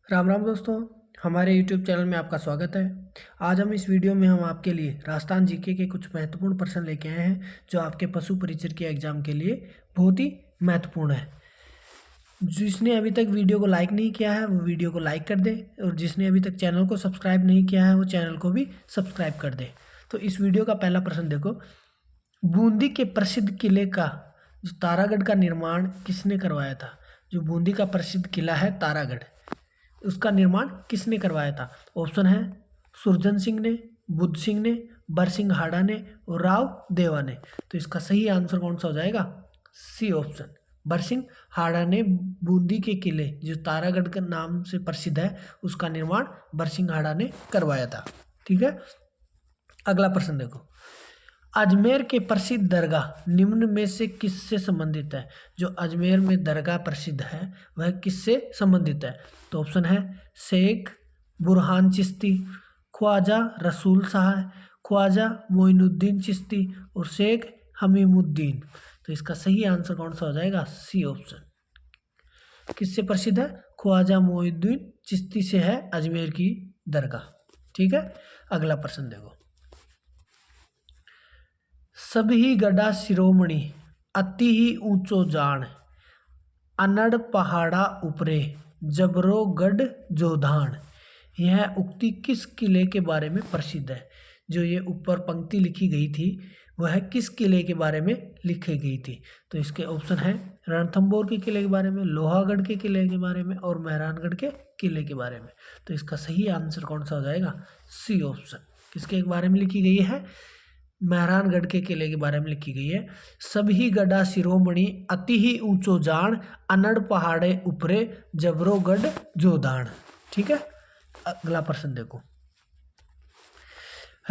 राम राम दोस्तों, हमारे YouTube channel में आपका स्वागत है। आज हम इस वीडियो में हम आपके लिए राजस्थान जीके के कुछ महत्वपूर्ण प्रश्न लेके आए हैं जो आपके पशु परिचर के एग्जाम के लिए बहुत ही महत्वपूर्ण है। जिसने अभी तक वीडियो को लाइक नहीं किया है वो वीडियो को लाइक कर दे और जिसने अभी तक चैनल को सब्सक्राइब नहीं किया है वो चैनल को भी सब्सक्राइब कर दे। तो इस वीडियो का पहला प्रश्न देखो, बूंदी के प्रसिद्ध किले का जो तारागढ़ का निर्माण किसने करवाया था? जो बूंदी का प्रसिद्ध किला है तारागढ़, उसका निर्माण किसने करवाया था? ऑप्शन है सुरजन सिंह ने, बुद्ध सिंह ने, बरसिंह हाड़ा ने और राव देवा ने। तो इसका सही आंसर कौन सा हो जाएगा? सी ऑप्शन, बरसिंह हाड़ा ने बूंदी के किले जो तारागढ़ के नाम से प्रसिद्ध है उसका निर्माण बरसिंह हाड़ा ने करवाया था। ठीक है, अगला प्रश्न देखो, अजमेर के प्रसिद्ध दरगाह निम्न में से किससे संबंधित है? जो अजमेर में दरगाह प्रसिद्ध है वह किससे संबंधित है? तो ऑप्शन है शेख बुरहान चिश्ती, ख्वाजा रसूल शाह, ख्वाजा मोइनुद्दीन चिश्ती और शेख हमीमुद्दीन। तो इसका सही आंसर कौन सा हो जाएगा? सी ऑप्शन, किससे प्रसिद्ध है? ख्वाजा मोइनुद्दीन चिश्ती से है अजमेर की दरगाह। ठीक है, अगला प्रश्न देखो, सभी गड़ा शिरोमणि अति ही ऊंचो जान, अनड़ पहाड़ा उपरे जबरो गढ़ जोधान। यह उक्ति किस किले के बारे में प्रसिद्ध है? जो ये ऊपर पंक्ति लिखी गई थी वह किस किले के बारे में लिखी गई थी? तो इसके ऑप्शन है रणथंभौर के किले के बारे में, लोहागढ़ के किले के बारे में और मेहरानगढ़ के किले के बारे में। तो इसका सही आंसर कौन सा हो जाएगा? सी ऑप्शन, किसके बारे में लिखी गई है? मेहरानगढ़ के किले के बारे में लिखी गई है। सभी गड़ा शिरोमणि अति ही ऊंचो जान, अनड़ पहाड़े उपरे जबरो गढ़ जोधान। ठीक है, अगला प्रश्न देखो,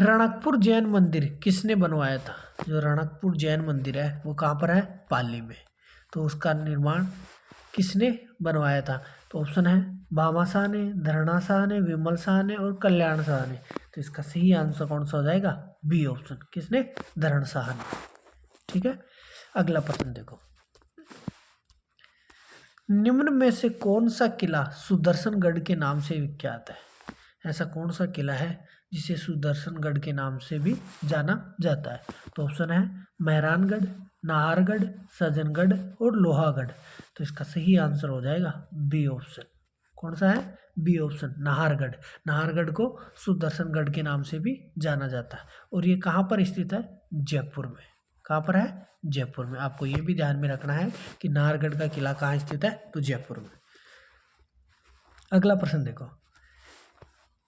रणकपुर जैन मंदिर किसने बनवाया था? जो रणकपुर जैन मंदिर है वो कहाँ पर है? पाली में। तो उसका निर्माण किसने बनवाया था? तो ऑप्शन है भामा शाह ने, धरणा शाह ने, विमल शाह ने और कल्याण शाह ने। तो इसका सही आंसर कौन सा हो जाएगा? बी ऑप्शन, किसने? धरण शाह ने। ठीक है, अगला प्रश्न देखो, निम्न में से कौन सा किला सुदर्शनगढ़ के नाम से विख्यात है? ऐसा कौन सा किला है जिसे सुदर्शनगढ़ के नाम से भी जाना जाता है? तो ऑप्शन है मेहरानगढ़, नाहरगढ़, सज्जनगढ़ और लोहागढ़। तो इसका सही आंसर हो जाएगा बी ऑप्शन, कौन सा है? B option, Nahargarh. नाहरगढ़ को सुदर्शनगढ़ के नाम से भी जाना जाता है और ये कहाँ पर स्थित है? जयपुर में। कहाँ पर है? जयपुर में। आपको ये भी ध्यान में रखना है कि नाहरगढ़ का किला कहाँ स्थित है? तो जयपुर में। अगला प्रश्न देखो,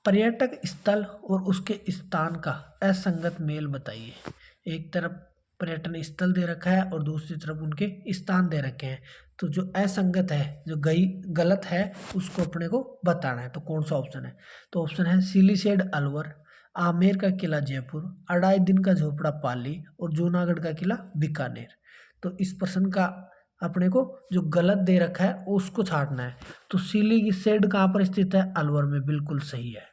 पर्यटक स्थल और उसके स्थान का असंगत मेल बताइए। एक तरफ पर्यटन स्थल दे रखा है और दूसरी तरफ उनके स्थान दे रखे हैं, तो जो असंगत है, जो गलत है, उसको अपने को बताना है। तो कौन सा ऑप्शन है? तो ऑप्शन है सिलीसेड अलवर, आमेर का किला जयपुर, अढ़ाई दिन का झोपड़ा पाली और जूनागढ़ का किला बीकानेर। तो इस प्रश्न का अपने को जो गलत दे रखा है उसको छांटना है। तो सिलीसेड कहाँ पर स्थित है? अलवर में, बिल्कुल सही है।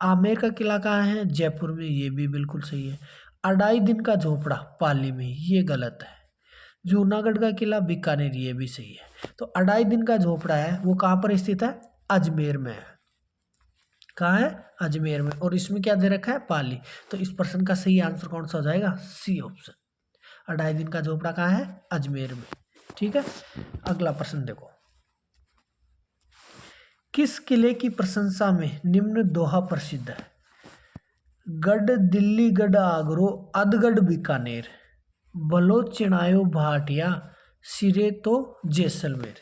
आमेर का किला कहाँ है? जयपुर में, ये भी बिल्कुल सही है। अढ़ाई दिन का झोपड़ा पाली में, ये गलत है। जूनागढ़ का किला बीकानेर, ये भी सही है। तो अढ़ाई दिन का झोपड़ा है वो कहाँ पर स्थित है? अजमेर में है। कहाँ है? अजमेर में। और इसमें क्या दे रखा है? पाली। तो इस प्रश्न का सही आंसर कौन सा हो जाएगा? सी ऑप्शन, अढ़ाई दिन का झोपड़ा कहाँ है? अजमेर में। ठीक है, अगला प्रश्न देखो, किस किले की प्रशंसा में निम्न दोहा प्रसिद्ध है? गढ़ दिल्ली गढ़ आगरो, अधगढ़ बीकानेर, बलो चिणायो भाटिया, सिरे तो जैसलमेर।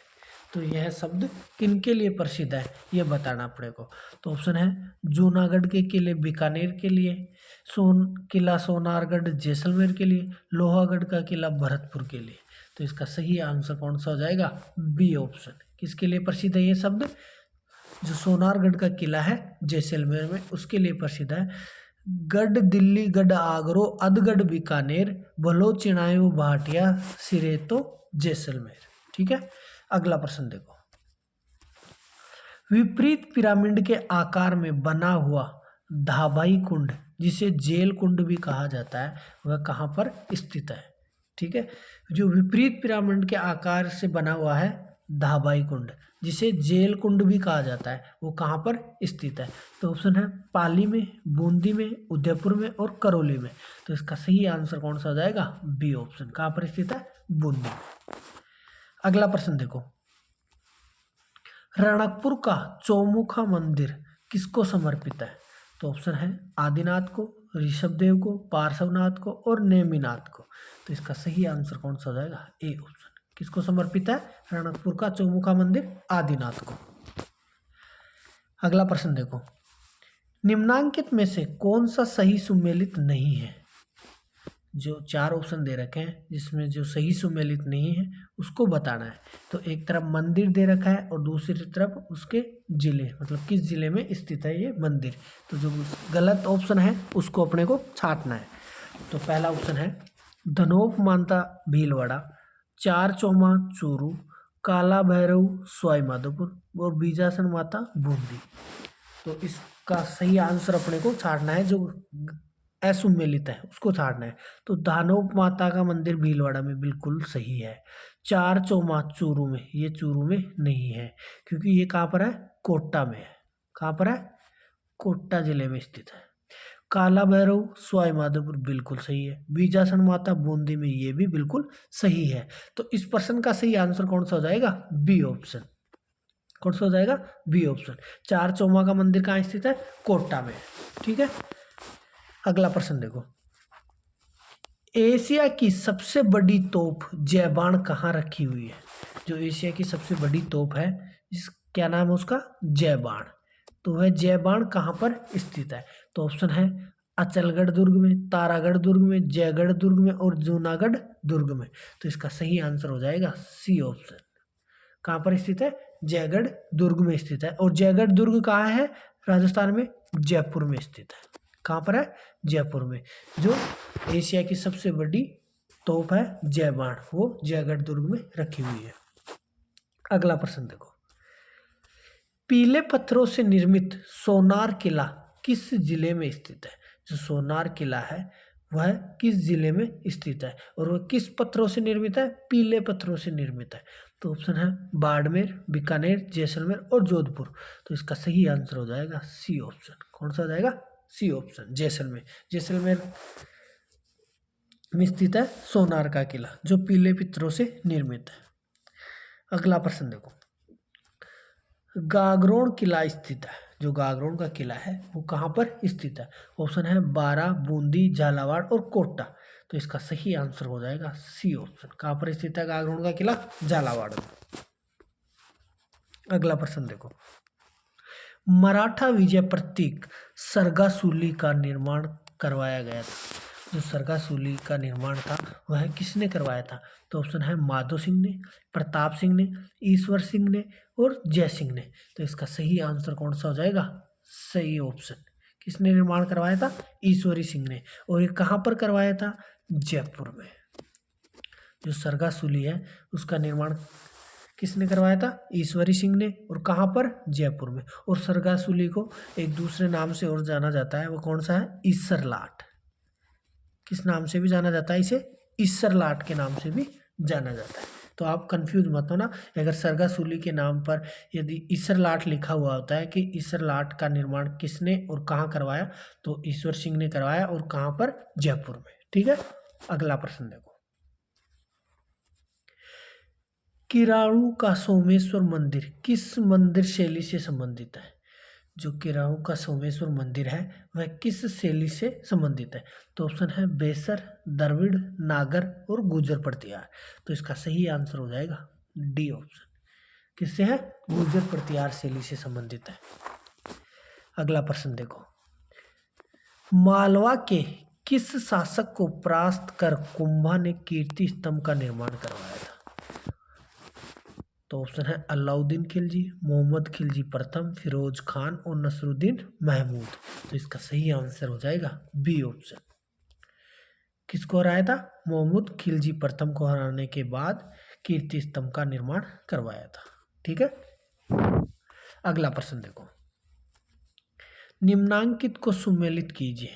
तो यह शब्द किनके लिए प्रसिद्ध है ये बताना अपने को। तो ऑप्शन है जूनागढ़ के किले बीकानेर के लिए, किला सोनारगढ़ जैसलमेर के लिए, लोहागढ़ का किला भरतपुर के लिए। तो इसका सही आंसर कौन सा हो जाएगा? बी ऑप्शन, किसके लिए प्रसिद्ध है ये शब्द? जो सोनारगढ़ का किला है जैसलमेर में, उसके लिए प्रसिद्ध है। गढ़ दिल्ली गढ़ आगरो, अधगढ़ बीकानेर, भलो चिणायो भाटिया, सिरे तो जैसलमेर। ठीक है, अगला प्रश्न देखो, विपरीत पिरामिड के आकार में बना हुआ धाबाई कुंड जिसे जेल कुंड भी कहा जाता है वह कहाँ पर स्थित है? ठीक है, जो विपरीत पिरामिड के आकार से बना हुआ है धाबाई कुंड, जिसे जेल कुंड भी कहा जाता है, वो कहाँ पर स्थित है? तो ऑप्शन है पाली में, बूंदी में, उदयपुर में और करौली में। तो इसका सही आंसर कौन सा हो जाएगा? B option. कहाँ पर स्थित है? बूंदी। अगला प्रश्न देखो, रणकपुर का चौमुखा मंदिर किसको समर्पित है? तो ऑप्शन है आदिनाथ को, ऋषभदेव को, पार्श्वनाथ को और नेमिनाथ को। तो इसका सही आंसर कौन सा हो जाएगा? A option. किसको समर्पित है? रणकपुर का चौमुखा मंदिर आदिनाथ को। अगला प्रश्न देखो, निम्नांकित में से कौन सा सही सुमेलित नहीं है? जो चार ऑप्शन दे रखे हैं जिसमें जो सही सुमेलित नहीं है उसको बताना है। तो एक तरफ मंदिर दे रखा है और दूसरी तरफ उसके जिले, मतलब किस जिले में स्थित है ये मंदिर। तो जो गलत ऑप्शन है उसको अपने को छांटना है। तो पहला ऑप्शन है धनोप मानता भीलवाड़ा, चार चौमा चूरू, काला भैरव सवाई माधोपुर और बीजासन माता बूंदी। तो इसका सही आंसर अपने को छांटना है, जो असुमेलित है उसको छाड़ना है। तो दानोप माता का मंदिर भीलवाड़ा में बिल्कुल सही है। चार चौमा चूरू में, ये चूरू में नहीं है क्योंकि ये कहाँ पर है? कोटा में है। कहाँ पर है? कोटा जिले में स्थित है। काला भैरव सवाई माधोपुर बिल्कुल सही है। बीजासन माता बूंदी में, ये भी बिल्कुल सही है। तो इस प्रश्न का सही आंसर कौन सा हो जाएगा? B option. कौन सा हो जाएगा? B option. चार चौमा का मंदिर कहाँ स्थित है? कोटा में। ठीक है। अगला प्रश्न देखो, एशिया की सबसे बड़ी तोप जय बाण कहाँ रखी हुई है? जो एशिया की सबसे बड़ी तोप है, इस क्या नाम है उसका? जय बाण। तो वह जय बाण कहाँ पर स्थित है? तो ऑप्शन है अचलगढ़ दुर्ग में, तारागढ़ दुर्ग में, जयगढ़ दुर्ग में और जूनागढ़ दुर्ग में। तो इसका सही आंसर हो जाएगा सी ऑप्शन। कहाँ पर स्थित है? जयगढ़ दुर्ग में स्थित है। और जयगढ़ दुर्ग कहाँ है? राजस्थान में, जयपुर में स्थित है। कहाँ पर है? जयपुर में। जो एशिया की सबसे बड़ी तोप है जय बाण, वो जयगढ़ दुर्ग में रखी हुई है। अगला प्रश्न देखो, पीले पत्थरों से निर्मित सोनार किला किस जिले में स्थित है? जो सोनार किला है वह किस जिले में स्थित है और वह किस पत्थरों से निर्मित है? पीले पत्थरों से निर्मित है। तो ऑप्शन है बाड़मेर, बीकानेर, जैसलमेर और जोधपुर। तो इसका सही आंसर हो जाएगा सी ऑप्शन। कौन सा हो जाएगा? C option, Jaisalmer. जैसलमेर में स्थित है सोनार का किला जो पीले पत्थरों से निर्मित है। अगला प्रश्न देखो, गागरोन किला स्थित है। जो गागरोन का किला है वो कहाँ पर स्थित है? ऑप्शन है बारा, बूंदी, झालावाड़ और कोटा। तो इसका सही आंसर हो जाएगा सी ऑप्शन। कहाँ पर स्थित है गागरोन का किला? झालावाड़ में। अगला प्रश्न देखो, मराठा विजय प्रतीक सरगासुली का निर्माण करवाया गया था। जो सरगासुली का निर्माण था वह किसने करवाया था? तो ऑप्शन है माधो सिंह ने, प्रताप सिंह ने, ईश्वर सिंह ने और जय सिंह ने। तो इसका सही आंसर कौन सा हो जाएगा? सही ऑप्शन। किसने निर्माण करवाया था? ईश्वरी सिंह ने। और ये कहाँ पर करवाया था? जयपुर में। जो सरगासुली है उसका निर्माण किसने करवाया था? ईश्वरी सिंह ने। और कहाँ पर? जयपुर में। और सरगासुली को एक दूसरे नाम से और जाना जाता है, वो कौन सा है? ईसर लाट। किस नाम से भी जाना जाता है इसे? ईसर लाट के नाम से भी जाना जाता है। तो आप कंफ्यूज मत होना, अगर सरगासुली के नाम पर यदि ईसर लाट लिखा हुआ होता है कि ईसर लाट का निर्माण किसने और कहाँ करवाया, तो ईश्वर सिंह ने करवाया। और कहाँ पर? जयपुर में। ठीक है। अगला प्रश्न देखो, किराणु का सोमेश्वर मंदिर किस मंदिर शैली से संबंधित है? जो किराणु का सोमेश्वर मंदिर है वह किस शैली से संबंधित है? तो ऑप्शन है बेसर, द्रविड़, नागर और गुर्जर प्रतिहार। तो इसका सही आंसर हो जाएगा डी ऑप्शन। किससे है? गुर्जर प्रतिहार शैली से संबंधित है। अगला प्रश्न देखो, मालवा के किस शासक को परास्त कर कुंभा ने कीर्ति स्तंभ का निर्माण करवाया था? तो ऑप्शन है अलाउद्दीन खिलजी, मोहम्मद खिलजी प्रथम, फिरोज खान और नसरुद्दीन महमूद। तो इसका सही आंसर हो जाएगा बी ऑप्शन। किसको हराया था? मोहम्मद खिलजी प्रथम को हराने के बाद कीर्ति स्तंभ का निर्माण करवाया था। ठीक है। अगला प्रश्न देखो, निम्नांकित को सुमेलित कीजिए।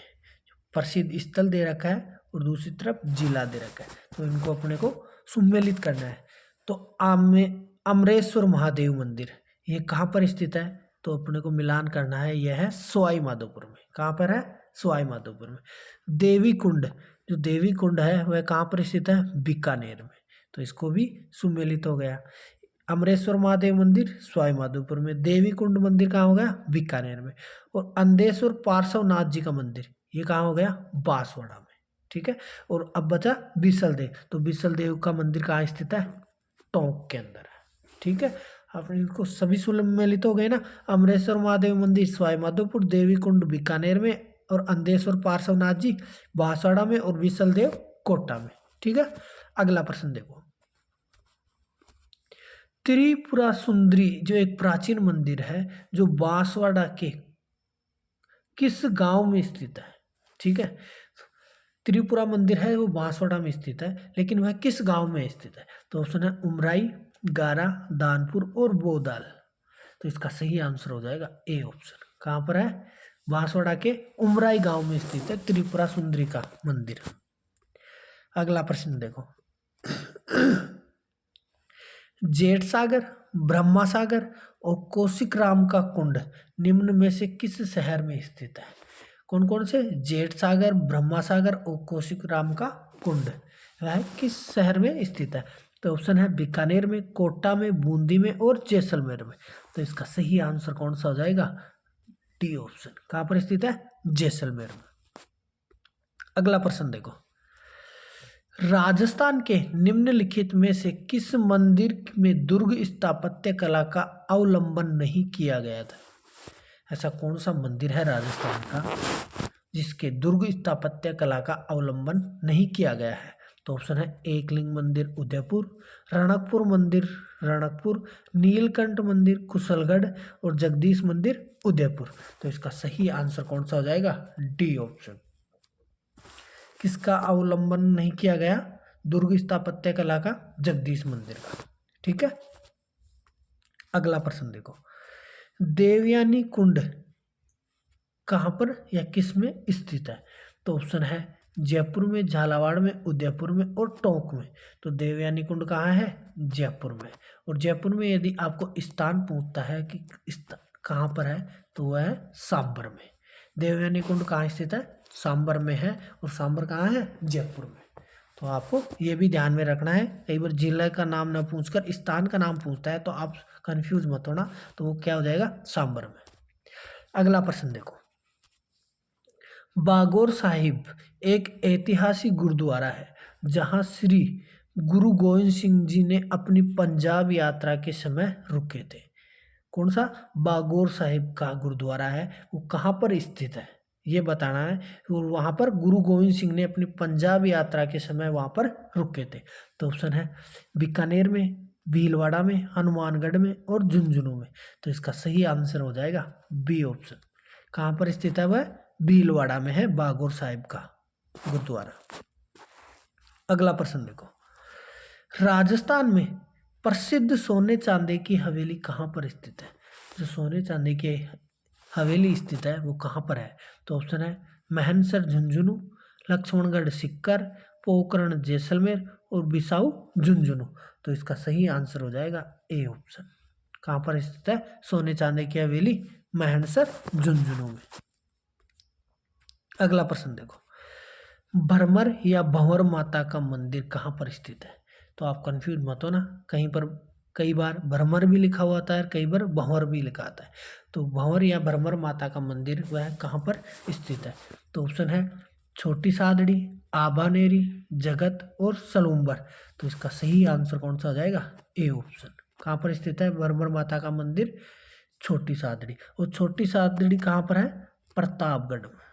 प्रसिद्ध स्थल दे रखा है और दूसरी तरफ जिला दे रखा है, तो इनको अपने को सुमेलित करना है। तो अमरेश्वर महादेव मंदिर, ये कहाँ पर स्थित है? तो अपने को मिलान करना है, यह है सवाई माधोपुर में। कहाँ पर है? सवाई माधोपुर में। देवी कुंड, जो देवी कुंड है वह कहाँ पर स्थित है? बीकानेर में। तो इसको भी सुमेलित हो गया। अमरेश्वर महादेव मंदिर सवाई माधोपुर में, देवी कुंड मंदिर कहाँ हो गया? बीकानेर में। और अंदेश्वर पार्श्वनाथ जी का मंदिर, ये कहाँ हो गया? बांसवाड़ा में। ठीक है। और अब बचा बिसल देव, तो बिसल देव का मंदिर कहाँ स्थित है? टोंक के अंदर है। ठीक है। आपने इनको सभी सुमेलित हो गए ना। अमरेश्वर महादेव मंदिर सवाई माधोपुर, देवी कुंड बीकानेर में, और अंदेश्वर पार्श्वनाथ जी बांसवाड़ा में, और बिसल देव कोटा में। ठीक है। अगला प्रश्न देखो, त्रिपुरा सुंदरी जो एक प्राचीन मंदिर है जो बांसवाड़ा के किस गांव में स्थित है? ठीक है। त्रिपुरा मंदिर है वो बांसवाड़ा में स्थित है, लेकिन वह किस गांव में स्थित है? तो ऑप्शन है उमराई, गारा, दानपुर और बोदाल। तो इसका सही आंसर हो जाएगा ए ऑप्शन। कहाँ पर है? बांसवाड़ा के उमराई गांव में स्थित है त्रिपुरा सुंदरी का मंदिर। अगला प्रश्न देखो, जेठ सागर, ब्रह्मा सागर और कौशिक राम का कुंड निम्न में से किस शहर में स्थित है? कौन कौन से? जेठ सागर, ब्रह्मा सागर और कौशिक राम का कुंड, वह किस शहर में स्थित है? तो ऑप्शन है बीकानेर में, कोटा में, बूंदी में और जैसलमेर में। तो इसका सही आंसर कौन सा हो जाएगा? D option. कहाँ पर स्थित है? जैसलमेर में। अगला प्रश्न देखो, राजस्थान के निम्नलिखित में से किस मंदिर में दुर्ग स्थापत्य कला का अवलंबन नहीं किया गया था? ऐसा कौन सा मंदिर है राजस्थान का जिसके दुर्ग स्थापत्य कला का अवलंबन नहीं किया गया है? तो ऑप्शन है एकलिंग मंदिर उदयपुर, रणकपुर मंदिर रणकपुर, नीलकंठ मंदिर कुशलगढ़ और जगदीश मंदिर उदयपुर। तो इसका सही आंसर कौन सा हो जाएगा? D option. किसका अवलंबन नहीं किया गया? दुर्ग स्थापत्य कला का, जगदीश मंदिर का। ठीक है। अगला प्रश्न देखो, देवयानी कुंड कहाँ पर या किस में स्थित है? तो ऑप्शन है जयपुर में, झालावाड़ में, उदयपुर में और टोंक में। तो देवयानी कुंड कहाँ है? जयपुर में। और जयपुर में यदि आपको स्थान पूछता है कि कहाँ पर है, तो वह है सांबर में। देवयानी कुंड कहाँ स्थित है? सांबर में है। और सांबर कहाँ है? जयपुर में। तो आपको ये भी ध्यान में रखना है, कई बार जिले का नाम ना पूछकर स्थान का नाम पूछता है तो आप कंफ्यूज मत होना। तो वो क्या हो जाएगा? सांबर में। अगला प्रश्न देखो, बागौर साहिब एक ऐतिहासिक गुरुद्वारा है जहां श्री गुरु गोविंद सिंह जी ने अपनी पंजाब यात्रा के समय रुके थे। कौन सा? बागौर साहिब का गुरुद्वारा है, वो कहाँ पर स्थित है ये बताना है। और वहाँ पर गुरु गोविंद सिंह ने अपनी पंजाब यात्रा के समय वहाँ पर रुके थे। तो ऑप्शन है बीकानेर में, भीलवाड़ा में, हनुमानगढ़ में और झुंझुनू में। तो इसका सही आंसर हो जाएगा बी ऑप्शन। कहाँ पर स्थित है वह? भीलवाड़ा में है बागौर साहिब का गुरुद्वारा। अगला प्रश्न देखो, राजस्थान में प्रसिद्ध सोने चांदी की हवेली कहाँ पर स्थित है? जो सोने चांदी की हवेली स्थित है वो कहाँ पर है? तो ऑप्शन है महनसर झुंझुनू, लक्ष्मणगढ़ सिक्कर, पोखरण जैसलमेर और बिसाऊ झुंझुनू। तो इसका सही आंसर हो जाएगा ए ऑप्शन। कहाँ पर स्थित है सोने चांदी की हवेली? महनसर झुंझुनू में। अगला प्रश्न देखो, भरमर या भंवर माता का मंदिर कहाँ पर स्थित है? तो आप कंफ्यूज मत हो ना, कहीं पर कई बार भरमर भी लिखा हुआ आता है, कई बार भंवर भी लिखा आता है। तो भंवर या भरमर माता का मंदिर वह कहाँ पर स्थित है? तो ऑप्शन है छोटी सादड़ी, आबानेरी, जगत और सलूम्बर। तो इसका सही आंसर कौन सा हो जाएगा? A option. कहाँ पर स्थित है भरमर माता का मंदिर? छोटी सादड़ी। और छोटी सादड़ी कहाँ पर है? प्रतापगढ़ में।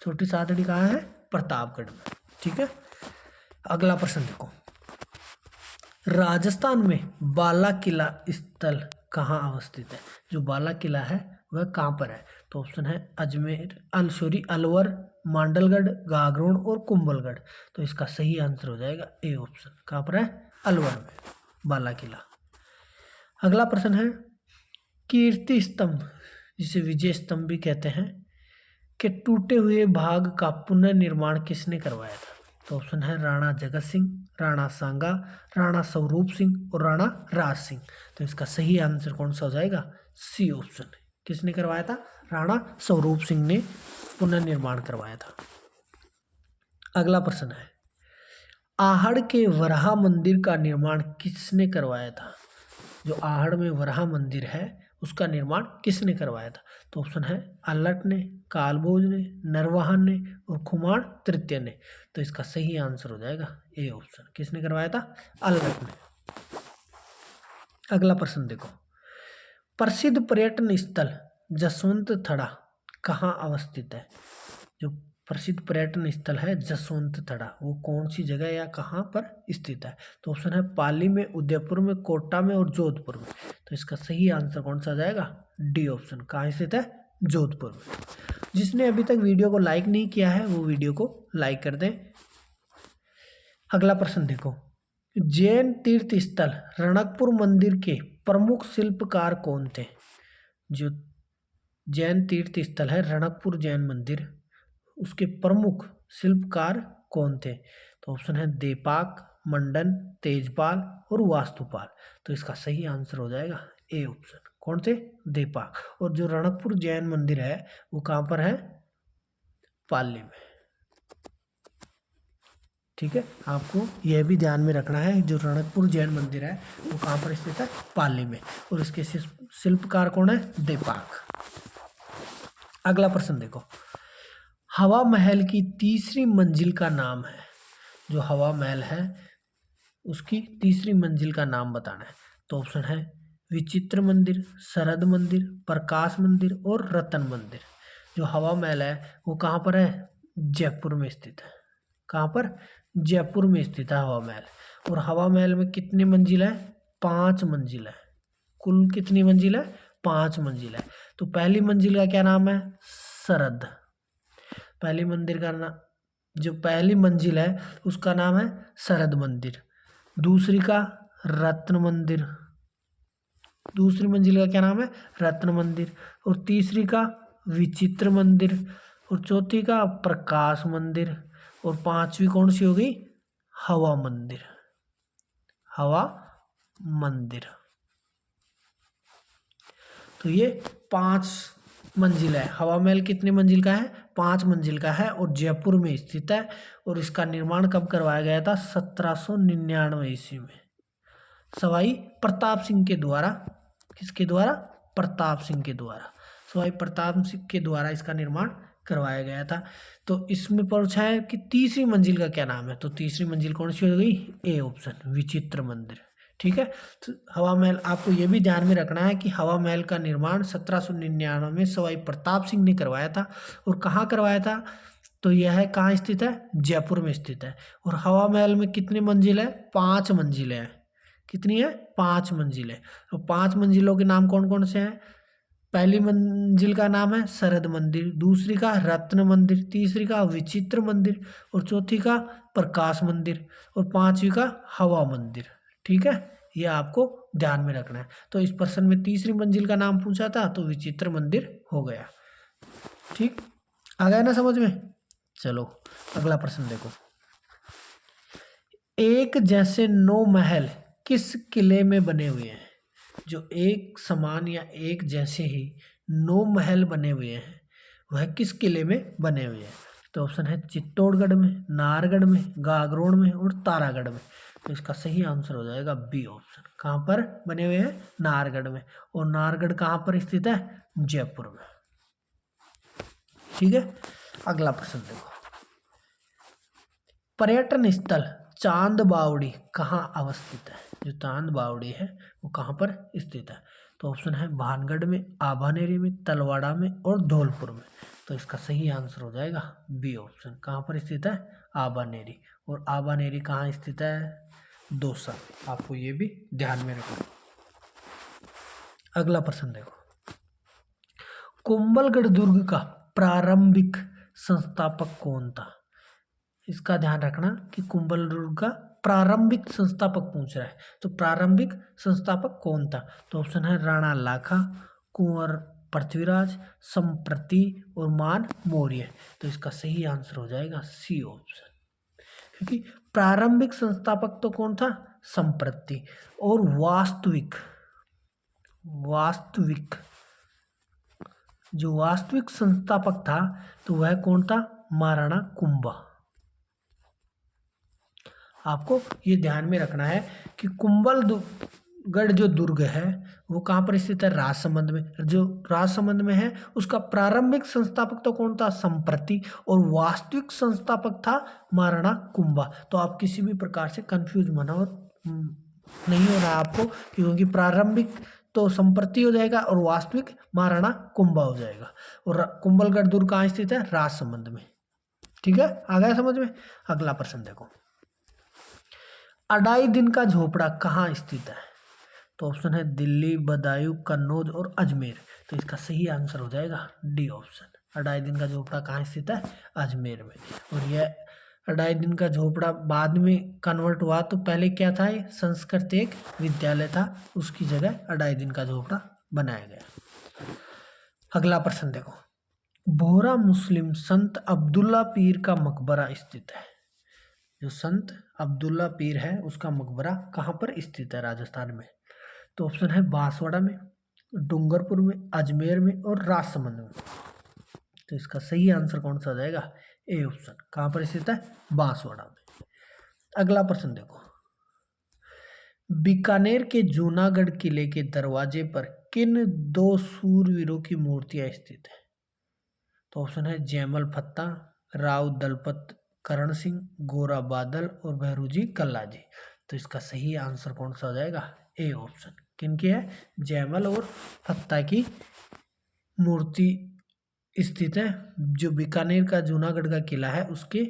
छोटी सादड़ी कहाँ है? प्रतापगढ़ में। ठीक है। अगला प्रश्न देखो, राजस्थान में बाला किला स्थल कहाँ अवस्थित है? जो बाला किला है वह कहाँ पर है? तो ऑप्शन है अजमेर, अलवर, मांडलगढ़, गागरोन और कुंभलगढ़। तो इसका सही आंसर हो जाएगा ए ऑप्शन। कहाँ पर है? अलवर में बाला किला। अगला प्रश्न है, कीर्ति स्तंभ जिसे विजय स्तंभ भी कहते हैं के टूटे हुए भाग का पुनर्निर्माण किसने करवाया था? तो ऑप्शन है राणा जगत सिंह, राणा सांगा, राणा स्वरूप सिंह और राणा राज सिंह। तो इसका सही आंसर कौन सा हो जाएगा? C option. किसने करवाया था? राणा स्वरूप सिंह ने पुनर्निर्माण करवाया था। अगला प्रश्न है, आहड़ के वराह मंदिर का निर्माण किसने करवाया था? जो आहड़ में वराह मंदिर है उसका निर्माण किसने करवाया था? तो ऑप्शन है अल्लट ने, कालभोज ने, नरवाहन ने और खुमाण तृतीय ने। तो इसका सही आंसर हो जाएगा ए ऑप्शन। किसने करवाया था? अल्लट ने। अगला प्रश्न देखो, प्रसिद्ध पर्यटन स्थल जसवंत थड़ा कहाँ अवस्थित है? जो प्रसिद्ध पर्यटन स्थल है जसवंत थड़ा, वो कौन सी जगह या कहाँ पर स्थित है? तो ऑप्शन है पाली में, उदयपुर में, कोटा में और जोधपुर में। तो इसका सही आंसर कौन सा जाएगा? D option. कहाँ स्थित है? जोधपुर में। जिसने अभी तक वीडियो को लाइक नहीं किया है वो वीडियो को लाइक कर दें। अगला प्रश्न देखो, जैन तीर्थ स्थल रणकपुर मंदिर के प्रमुख शिल्पकार कौन थे? जो जैन तीर्थ स्थल है रणकपुर जैन मंदिर, उसके प्रमुख शिल्पकार कौन थे? तो ऑप्शन है देपाक, मंडन, तेजपाल और वास्तुपाल। तो इसका सही आंसर हो जाएगा ए ऑप्शन। कौन से? देपाक। और जो रणकपुर जैन मंदिर है वो कहाँ पर है? पाली में। ठीक है, आपको यह भी ध्यान में रखना है, जो रणकपुर जैन मंदिर है वो कहाँ पर स्थित है? पाली में। और इसके शिल्पकार कौन है? देपाक। अगला प्रश्न देखो, हवा महल की तीसरी मंजिल का नाम है। जो हवा महल है उसकी तीसरी मंजिल का नाम बताना है। तो ऑप्शन है विचित्र मंदिर, शरद मंदिर, प्रकाश मंदिर और रतन मंदिर। जो हवा महल है वो कहाँ पर है? जयपुर में स्थित है। कहाँ पर? जयपुर में स्थित है हवा महल। और हवा महल में कितनी मंजिल है? 5 मंजिल है। कुल कितनी मंजिल है? 5 मंजिल है। तो पहली मंजिल का क्या नाम है? शरद। पहली मंदिर का नाम, जो पहली मंजिल है उसका नाम है शरद मंदिर। दूसरी का रत्न मंदिर, दूसरी मंजिल का क्या नाम है? रत्न मंदिर। और तीसरी का विचित्र मंदिर। और चौथी का प्रकाश मंदिर। और पांचवी कौन सी हो गई? हवा मंदिर। हवा मंदिर। तो ये 5 मंजिल है। हवा महल कितने मंजिल का है? 5 मंजिल का है और जयपुर में स्थित है। और इसका निर्माण कब करवाया गया था? 1799 ईस्वी में सवाई प्रताप सिंह के द्वारा। किसके द्वारा? प्रताप सिंह के द्वारा। सवाई प्रताप सिंह के द्वारा इसका निर्माण करवाया गया था। तो इसमें पूछा है कि तीसरी मंजिल का क्या नाम है? तो तीसरी मंजिल कौन सी हो गई? ए ऑप्शन, विचित्र मंदिर। ठीक है, तो हवा महल आपको ये भी ध्यान में रखना है कि हवा महल का निर्माण 1799 में सवाई प्रताप सिंह ने करवाया था। और कहाँ करवाया था? तो यह कहाँ स्थित है? जयपुर में स्थित है। और हवा महल में कितनी मंजिल है? 5 मंजिलें हैं। कितनी है? 5 मंजिलें। तो 5 मंजिलों के नाम कौन कौन से हैं? पहली मंजिल का नाम है शरद मंदिर, दूसरी का रत्न मंदिर, तीसरी का विचित्र मंदिर और चौथी का प्रकाश मंदिर और पांचवी का हवा मंदिर। ठीक है, ये आपको ध्यान में रखना है। तो इस प्रश्न में तीसरी मंजिल का नाम पूछा था तो विचित्र मंदिर हो गया। ठीक, आ गया ना समझ में? चलो अगला प्रश्न देखो, एक जैसे 9 महल किस किले में बने हुए हैं? जो एक समान या एक जैसे ही 9 महल बने हुए हैं वह किस किले में बने हुए हैं? तो ऑप्शन है चित्तौड़गढ़ में, नाहरगढ़ में, गागरोड में और तारागढ़ में। तो इसका सही आंसर हो जाएगा बी ऑप्शन। कहाँ पर बने हुए हैं? नाहरगढ़ में। और नाहरगढ़ कहाँ पर स्थित है? जयपुर में। ठीक है, अगला प्रश्न देखो, पर्यटन स्थल चांद बावड़ी कहाँ अवस्थित है? जो चांद बावड़ी है वो कहाँ पर स्थित है? तो ऑप्शन है भानगढ़ में, आभानेरी में, तलवाड़ा में और धौलपुर में। तो इसका सही आंसर हो जाएगा बी ऑप्शन। कहाँ पर स्थित है? आभानेरी। और आभानेरी कहाँ स्थित है? दौसा। आपको ये भी ध्यान में रखना। अगला प्रश्न देखो, कुंभलगढ़ दुर्ग का प्रारंभिक संस्थापक कौन था? इसका ध्यान रखना कि कुंभलगढ़ का प्रारंभिक संस्थापक पूछ रहा है। तो प्रारंभिक संस्थापक कौन था? तो ऑप्शन है राणा लाखा, कुंवर पृथ्वीराज, संप्रति और मान मौर्य। तो इसका सही आंसर हो जाएगा सी ऑप्शन। क्योंकि प्रारंभिक संस्थापक तो कौन था? संप्रति। और वास्तविक जो वास्तविक संस्थापक था तो वह कौन था? महाराणा कुंभा। आपको ये ध्यान में रखना है कि कुंभलगढ़ जो दुर्ग है वो कहाँ पर स्थित है? राजसमंद में। जो राजसमंद में है उसका प्रारंभिक संस्थापक तो कौन था? संप्रति। और वास्तविक संस्थापक था महाराणा कुंभा। तो आप किसी भी प्रकार से कंफ्यूज नहीं होना है आपको, क्योंकि प्रारंभिक तो संप्रति हो जाएगा और वास्तविक महाराणा कुंभा हो जाएगा। और कुंभलगढ़ दुर्ग कहाँ स्थित है? राजसमंद में। ठीक है, आ गया समझ में? अगला प्रश्न देखो, अढ़ाई दिन का झोपड़ा कहाँ स्थित है? तो ऑप्शन है दिल्ली, बदायूं, कन्नौज और अजमेर। तो इसका सही आंसर हो जाएगा डी ऑप्शन। अढ़ाई दिन का झोपड़ा कहाँ स्थित है? अजमेर में। और यह अढ़ाई दिन का झोपड़ा बाद में कन्वर्ट हुआ, तो पहले क्या था? ये संस्कृत एक विद्यालय था, उसकी जगह अढ़ाई दिन का झोपड़ा बनाया गया। अगला प्रश्न देखो, बोहरा मुस्लिम संत अब्दुल्ला पीर का मकबरा स्थित है। जो संत अब्दुल्ला पीर है उसका मकबरा कहाँ पर स्थित है राजस्थान में? तो ऑप्शन है बांसवाड़ा में, डूंगरपुर में, अजमेर में और राजसमंद में। तो इसका सही आंसर कौन सा हो जाएगा? A option. कहाँ पर स्थित है? बांसवाड़ा में। अगला प्रश्न देखो, बीकानेर के जूनागढ़ किले के दरवाजे पर किन दो सूरवीरों की मूर्तियां स्थित है? तो ऑप्शन है जयमल फत्ता, राव दलपत करण सिंह, गोरा बादल और भैरूजी कल्लाजी। तो इसका सही आंसर कौन सा हो जाएगा? A option. किनकी है? जयमल और फत्ता की मूर्ति स्थित है, जो बीकानेर का जूनागढ़ का किला है उसके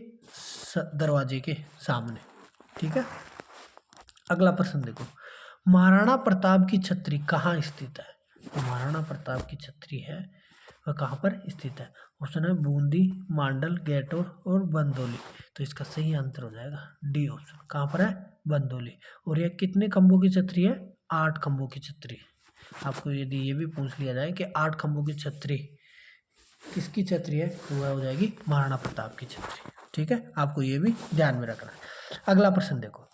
दरवाजे के सामने। ठीक है, अगला प्रश्न देखो, महाराणा प्रताप की छतरी कहाँ स्थित है? तो महाराणा प्रताप की छतरी है वह कहाँ पर स्थित है? ऑप्शन है बूंदी, मांडल, गैटोर और बंदोली। तो इसका सही आंसर हो जाएगा डी ऑप्शन। कहाँ पर है? बंदोली। और यह कितने खंभों की छतरी है? 8 खंभों की छतरी। आपको यदि ये भी पूछ लिया जाए कि 8 खंभों की छतरी किसकी छतरी है, तो वह हो जाएगी महाराणा प्रताप की छतरी। ठीक है, आपको ये भी ध्यान में रखना है। अगला प्रश्न देखो,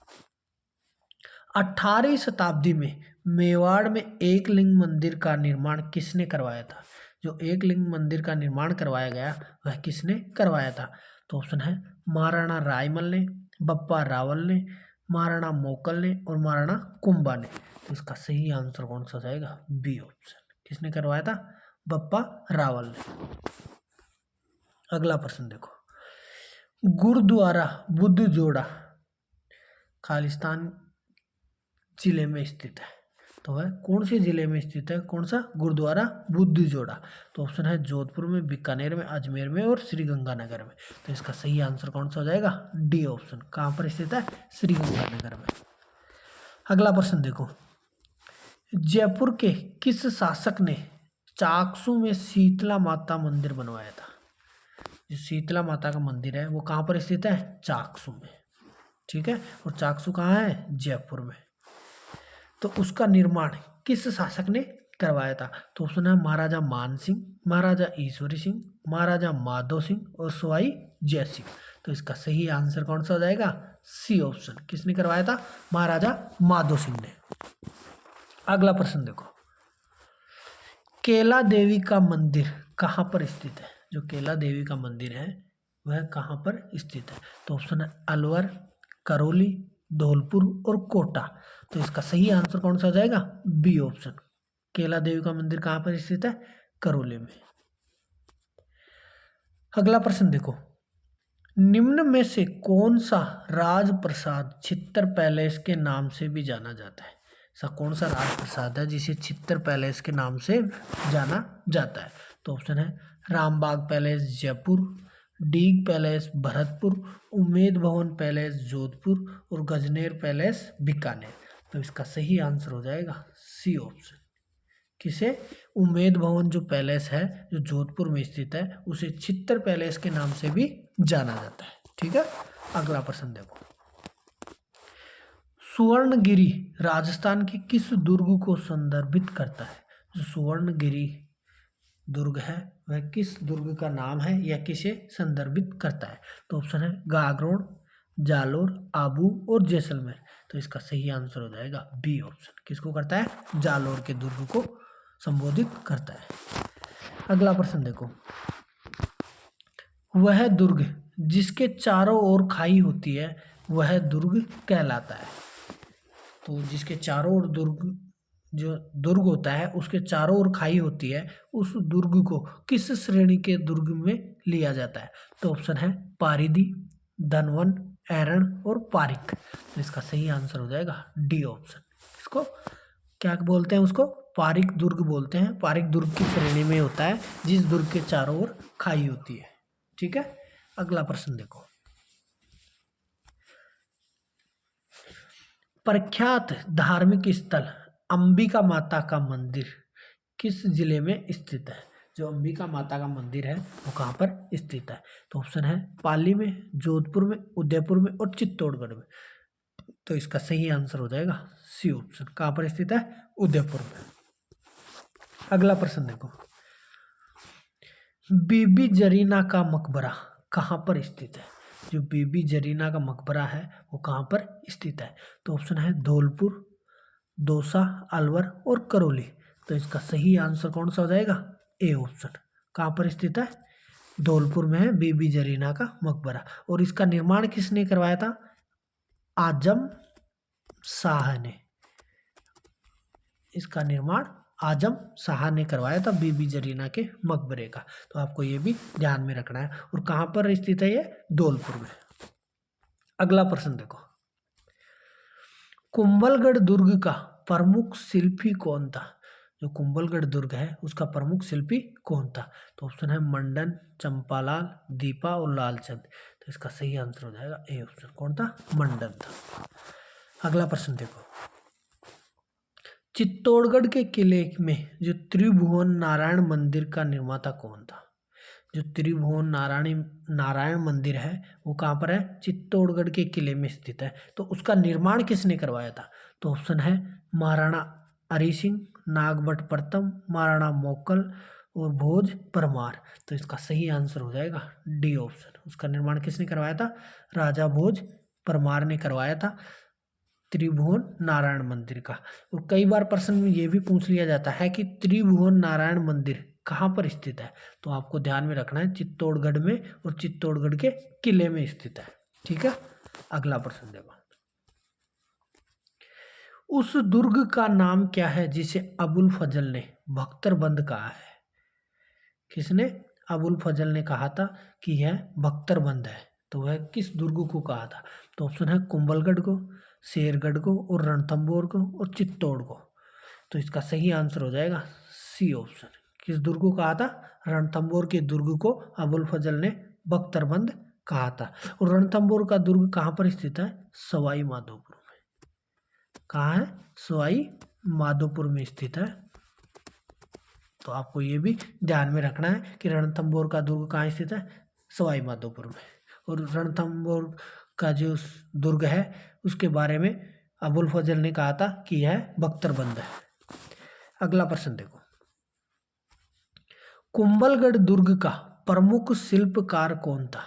18वीं शताब्दी में मेवाड़ में एक लिंग मंदिर का निर्माण किसने करवाया था? जो एक लिंग मंदिर का निर्माण करवाया गया वह किसने करवाया था? तो ऑप्शन है महाराणा रायमल ने, बप्पा रावल ने, महाराणा मोकल ने और महाराणा कुंभा ने। तो इसका सही आंसर कौन सा जाएगा? B option. किसने करवाया था? बप्पा रावल ने। अगला प्रश्न देखो, गुरुद्वारा बुद्ध जोड़ा खालिस्तान जिले में स्थित है, तो वह कौन से जिले में स्थित है? कौन सा गुरुद्वारा बुद्ध जोड़ा? तो ऑप्शन है जोधपुर में, बीकानेर में, अजमेर में और श्रीगंगानगर में। तो इसका सही आंसर कौन सा हो जाएगा? D option. कहाँ पर स्थित है? श्रीगंगानगर में। अगला प्रश्न देखो, जयपुर के किस शासक ने चाकसू में शीतला माता मंदिर बनवाया था? जो शीतला माता का मंदिर है वो कहाँ पर स्थित है? चाकसू में। ठीक है, और चाकसू कहाँ है? जयपुर में। तो उसका निर्माण किस शासक ने करवाया था? तो ऑप्शन है महाराजा मान सिंह, महाराजा ईश्वरी सिंह, महाराजा माधो सिंह और सवाई जय सिंह। तो इसका सही आंसर कौन सा हो जाएगा? C option. किसने करवाया था? महाराजा माधो सिंह ने। अगला प्रश्न देखो, केला देवी का मंदिर कहाँ पर स्थित है? जो केला देवी का मंदिर है वह कहाँ पर स्थित है? तो ऑप्शन है अलवर, करौली, धौलपुर और कोटा। तो इसका सही आंसर कौन सा हो जाएगा? B option. केला देवी का मंदिर कहाँ पर स्थित है? करौली में। अगला प्रश्न देखो, निम्न में से कौन सा राजप्रसाद छित्तर पैलेस के नाम से भी जाना जाता है? ऐसा कौन सा राजप्रसाद है जिसे छित्तर पैलेस के नाम से जाना जाता है? तो ऑप्शन है रामबाग पैलेस जयपुर, डीग पैलेस भरतपुर, उम्मेद भवन पैलेस जोधपुर और गजनेर पैलेस बीकानेर। तो इसका सही आंसर हो जाएगा सी ऑप्शन। किसे? उम्मेद भवन जो पैलेस है जो जोधपुर में स्थित है उसे छित्तर पैलेस के नाम से भी जाना जाता है। ठीक है, अगला प्रश्न देखो, सुवर्णगिरी राजस्थान के किस दुर्ग को संदर्भित करता है? जो सुवर्णगिरी दुर्ग है वह किस दुर्ग का नाम है या किसे संदर्भित करता है? तो ऑप्शन है गागरोड, जालोर, आबू और जैसलमेर। तो इसका सही आंसर हो जाएगा बी ऑप्शन। किसको करता है? जालोर के दुर्ग को संबोधित करता है। अगला प्रश्न देखो, वह दुर्ग जिसके चारों ओर खाई होती है वह दुर्ग कहलाता है। तो जिसके चारों ओर जो दुर्ग होता है उसके चारों ओर खाई होती है, उस दुर्ग को किस श्रेणी के दुर्ग में लिया जाता है? तो ऑप्शन है पारिदी, धनवन, ऐरण और पारिक। तो इसका सही आंसर हो जाएगा डी ऑप्शन। इसको क्या बोलते हैं? उसको पारिक दुर्ग बोलते हैं। पारिक दुर्ग की श्रेणी में होता है जिस दुर्ग के चारों ओर खाई होती है। ठीक है, अगला प्रश्न देखो, प्रख्यात धार्मिक स्थल अंबिका माता का मंदिर किस जिले में स्थित है? जो अंबिका माता का मंदिर है वो कहाँ पर स्थित है? तो ऑप्शन है पाली में, जोधपुर में, उदयपुर में और चित्तौड़गढ़ में। तो इसका सही आंसर हो जाएगा सी ऑप्शन। कहाँ पर स्थित है? उदयपुर में। अगला प्रश्न देखो, बीबी जरीना का मकबरा कहाँ पर स्थित है? जो बीबी जरीना का मकबरा है वो कहाँ पर स्थित है? तो ऑप्शन है धौलपुर, दौसा, अलवर और करौली। तो इसका सही आंसर कौन सा हो जाएगा? A option. कहाँ पर स्थित है? धौलपुर में है बीबी जरीना का मकबरा। और इसका निर्माण किसने करवाया था? आजम शाह ने। इसका निर्माण आजम शाह ने करवाया था बीबी जरीना के मकबरे का। तो आपको ये भी ध्यान में रखना है। और कहाँ पर स्थित है ये? धौलपुर में। अगला प्रश्न देखो, कुंभलगढ़ दुर्ग का प्रमुख शिल्पी कौन था? जो कुंभलगढ़ दुर्ग है उसका प्रमुख शिल्पी कौन था? तो ऑप्शन है मंडन, चंपालाल, दीपा और लालचंद। तो इसका सही आंसर हो जाएगा ए ऑप्शन। कौन था? मंडन था। अगला प्रश्न देखो, चित्तौड़गढ़ के किले में जो त्रिभुवन नारायण मंदिर का निर्माता कौन था? जो त्रिभुवन नारायण मंदिर है वो कहाँ पर है? चित्तौड़गढ़ के किले में स्थित है। तो उसका निर्माण किसने करवाया था? तो ऑप्शन है महाराणा हरि सिंह, नागभट्ट प्रथम, महाराणा मोकल और भोज परमार। तो इसका सही आंसर हो जाएगा डी ऑप्शन। उसका निर्माण किसने करवाया था? राजा भोज परमार ने करवाया था त्रिभुवन नारायण मंदिर का। और कई बार प्रश्न में ये भी पूछ लिया जाता है कि त्रिभुवन नारायण मंदिर कहाँ पर स्थित है? तो आपको ध्यान में रखना है चित्तौड़गढ़ में और चित्तौड़गढ़ के किले में स्थित है। ठीक है, अगला प्रश्न देखो, उस दुर्ग का नाम क्या है जिसे अबुल फजल ने बख्तरबंद कहा है? किसने? अबुल फजल ने कहा था कि यह बख्तरबंद है। तो वह किस दुर्ग को कहा था? तो ऑप्शन है कुंभलगढ़ को, शेरगढ़ को और रणथंभौर को और चित्तौड़ को। तो इसका सही आंसर हो जाएगा सी ऑप्शन। किस दुर्ग को कहा था? रणथंभौर के दुर्ग को अबुल फजल ने बख्तरबंद कहा था। और रणथंभौर का दुर्ग कहाँ पर स्थित है? सवाई माधोपुर में। कहाँ है? सवाई माधोपुर में स्थित है। तो आपको ये भी ध्यान में रखना है कि रणथंभौर का दुर्ग कहाँ स्थित है? सवाई माधोपुर में। और रणथंभौर का जो दुर्ग है उसके बारे में अबुल फजल ने कहा था कि यह बख्तरबंद है। अगला प्रश्न देखो, कुंभलगढ़ दुर्ग का प्रमुख शिल्पकार कौन था?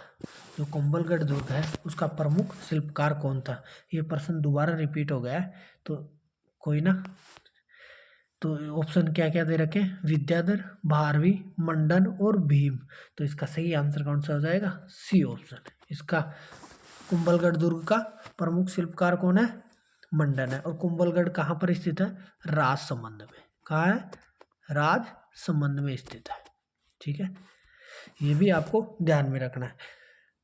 जो कुंभलगढ़ दुर्ग है उसका प्रमुख शिल्पकार कौन था? ये प्रश्न दोबारा रिपीट हो गया है तो कोई ना। तो ऑप्शन क्या क्या दे रखे हैं? विद्याधर, भारवी, मंडन और भीम। तो इसका सही आंसर कौन सा हो जाएगा? C option. इसका कुंभलगढ़ दुर्ग का प्रमुख शिल्पकार कौन है? मंडन है। और कुंभलगढ़ कहाँ पर स्थित है? राजसमंद में। कहाँ है? राजसमंद में स्थित है। ठीक है, ये भी आपको ध्यान में रखना है।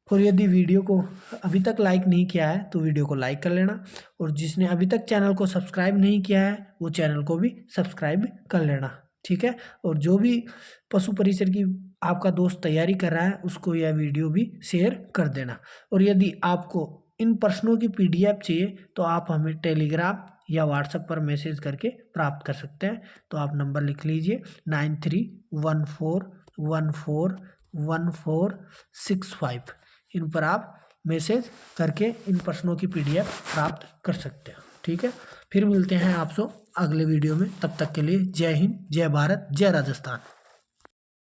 और यदि वीडियो को अभी तक लाइक नहीं किया है तो वीडियो को लाइक कर लेना। और जिसने अभी तक चैनल को सब्सक्राइब नहीं किया है वो चैनल को भी सब्सक्राइब कर लेना। ठीक है, और जो भी पशु परिचर की आपका दोस्त तैयारी कर रहा है उसको यह वीडियो भी शेयर कर देना। और यदि आपको इन प्रश्नों की PDF चाहिए तो आप हमें टेलीग्राम या व्हाट्सएप पर मैसेज करके प्राप्त कर सकते हैं। तो आप नंबर लिख लीजिए 9314141465। इन पर आप मैसेज करके इन प्रश्नों की PDF प्राप्त कर सकते हैं। ठीक है, फिर मिलते हैं आपसे अगले वीडियो में। तब तक के लिए जय हिंद, जय भारत, जय राजस्थान।